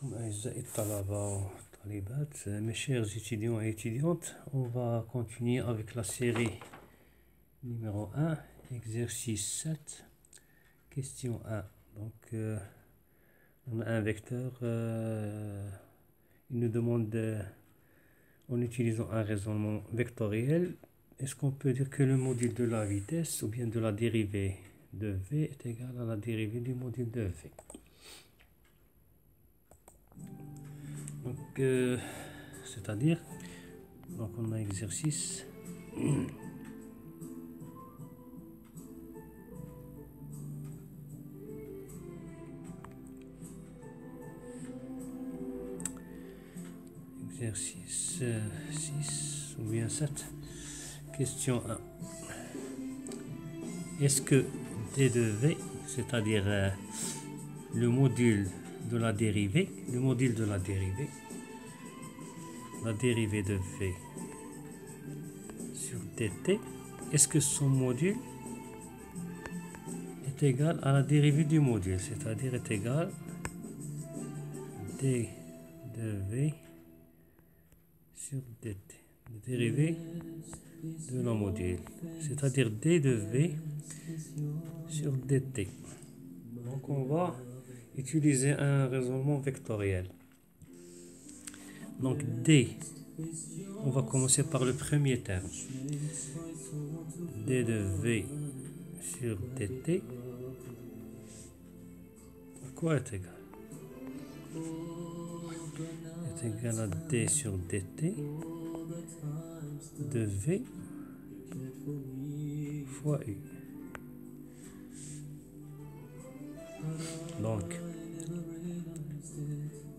عليكم أعزائي الطلبة والطالبات, mes chers étudiants et étudiantes, on va continuer avec la série numéro 1, exercice 7, question 1. Donc, on a un vecteur, il nous demande, en utilisant un raisonnement vectoriel, est-ce qu'on peut dire que le module de la vitesse ou bien de la dérivée de v est égal à la dérivée du module de v. Donc, c'est-à-dire, donc on a exercice. Exercice 6 ou bien 7. Question 1. Est-ce que d de v, c'est-à-dire le module de la dérivée, la dérivée de v sur dt, est-ce que son module est égal à la dérivée du module, c'est-à-dire est égal d de v sur dt, la dérivée de la module, c'est-à-dire d de v sur dt. Donc on va utiliser un raisonnement vectoriel. Donc d, on va commencer par le premier terme. d de v sur dt, à quoi est égal? Est égal à d sur dt de v fois u. Donc,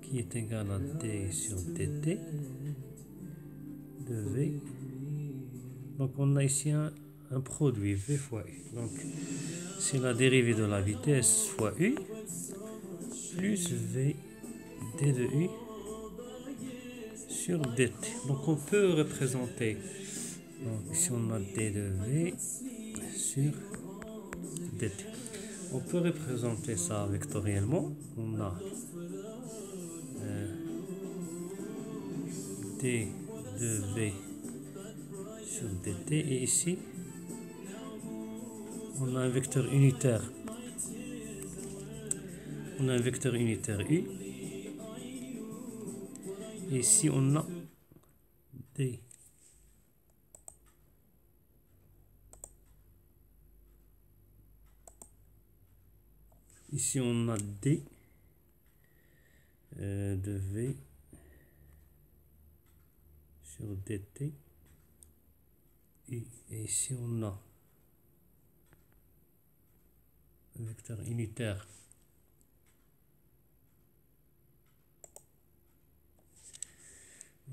qui est égal à d sur dt de v. Donc, on a ici un produit v fois u. Donc, c'est la dérivée de la vitesse fois u plus v d de u sur dt. Donc, on peut représenter. Donc, ici, on a d de v sur dt. On peut représenter ça vectoriellement. On a d de v sur dt et ici on a un vecteur unitaire. On a un vecteur unitaire u. Et ici on a d. Ici on a d de v sur dt. Et ici on a un vecteur unitaire.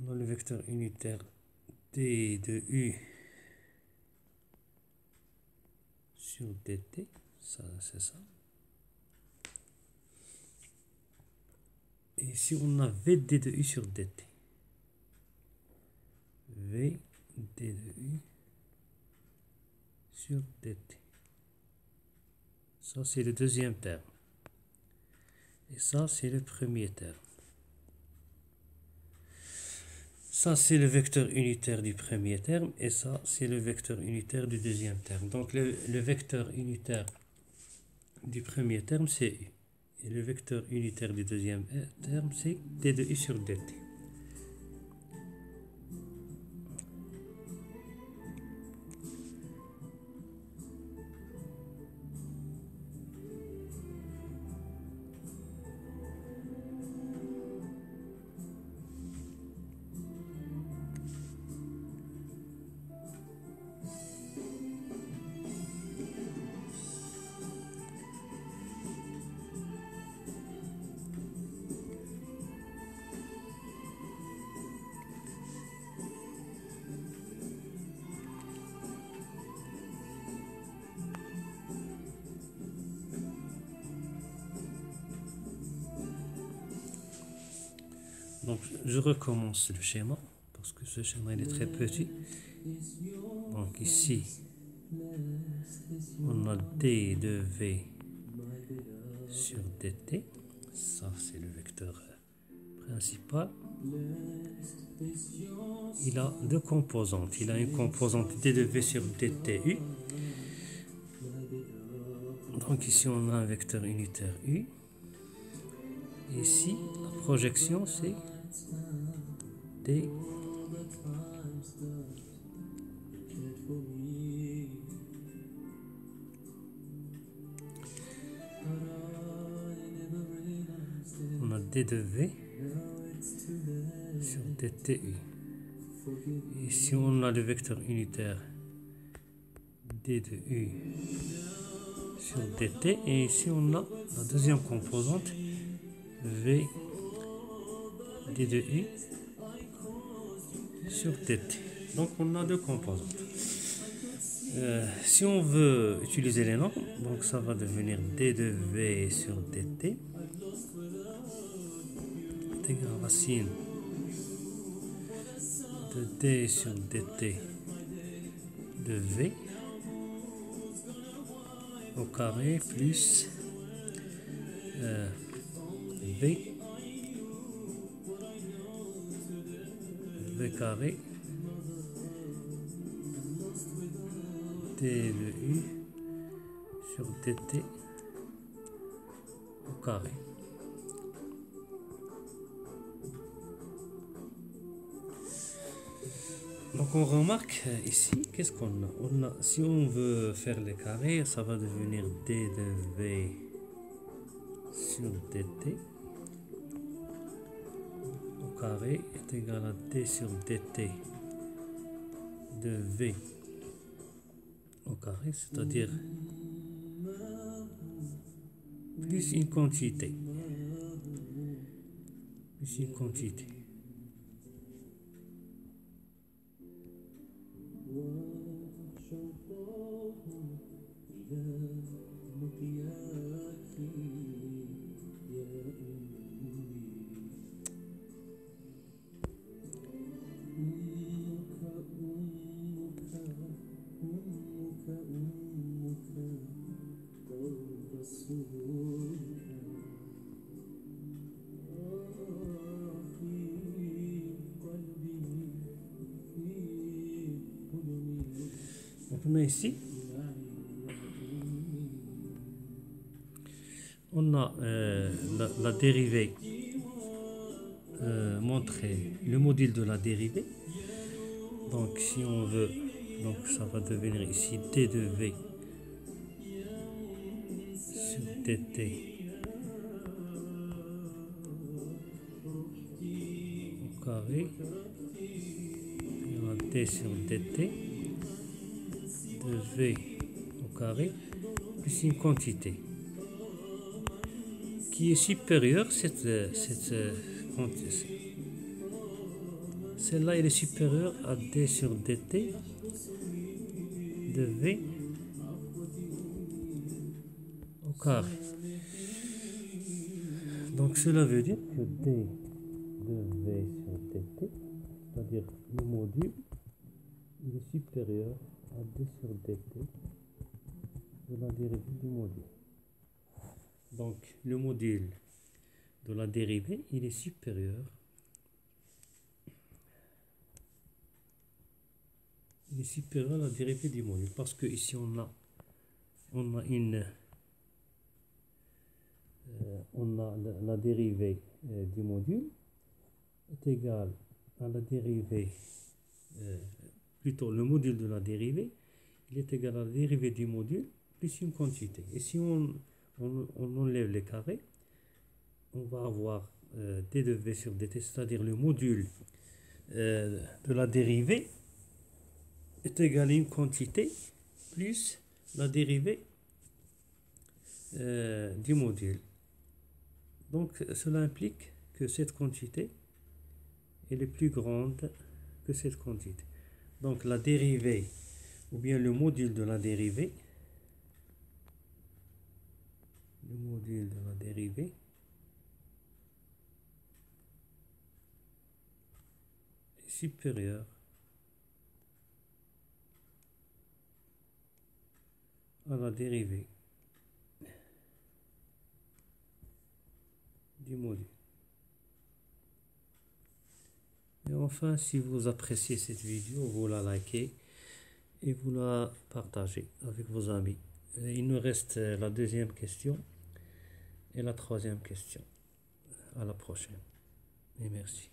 On a le vecteur unitaire d de u sur dt. Ça, c'est ça. Et ici on a v d de u sur dt. v d de u sur dt. Ça, c'est le deuxième terme. Et ça, c'est le premier terme. Ça, c'est le vecteur unitaire du premier terme. Et ça, c'est le vecteur unitaire du deuxième terme. Donc, le vecteur unitaire du premier terme, c'est u. Et le vecteur unitaire du deuxième terme, c'est d de u sur dt. Donc, je recommence le schéma, parce que ce schéma il est très petit. Donc ici, on a d de v sur dt. Ça, c'est le vecteur principal, il a deux composantes. Il a une composante d de v sur dtu. Donc ici on a un vecteur unitaire u. Ici la projection c'est d. On a d de v sur dtu. Ici on a le vecteur unitaire d de u sur dt, et ici on a la deuxième composante v d de u sur dt. Donc on a deux composantes. Si on veut utiliser les normes, donc ça va devenir d de v sur dt est égal à racine de d sur dt de v au carré plus v carré d de u sur dt au carré. Donc on remarque ici, qu'est-ce qu'on a? Si on veut faire les carrés, ça va devenir d de v sur dt au carré est égal à d sur dt de v au carré, c'est-à-dire plus une quantité. Plus une quantité. Donc on a ici, on a la dérivée montrée, le module de la dérivée. Donc si on veut, donc ça va devenir ici d de v sur dt au carré, et d sur dt de v au carré plus une quantité qui est supérieure, celle-là elle est supérieure à d sur dt de v au carré. Donc cela veut dire que d de v sur dt, c'est-à-dire le module, il est supérieur à d sur dt de la dérivée du module. Donc le module de la dérivée, il est supérieur. Il est supérieur à la dérivée du module, parce que ici on a la dérivée du module est égale à la dérivée, plutôt le module de la dérivée, il est égal à la dérivée du module plus une quantité. Et si on enlève les carrés, on va avoir d de v sur dt, c'est-à-dire le module de la dérivée est égal à une quantité plus la dérivée du module. Donc cela implique que cette quantité elle est plus grande que cette quantité. Donc la dérivée ou bien le module de la dérivée, est supérieur à la dérivée du module. Enfin, si vous appréciez cette vidéo, vous la likez et vous la partagez avec vos amis. Il nous reste la deuxième question et la troisième question. À la prochaine et merci.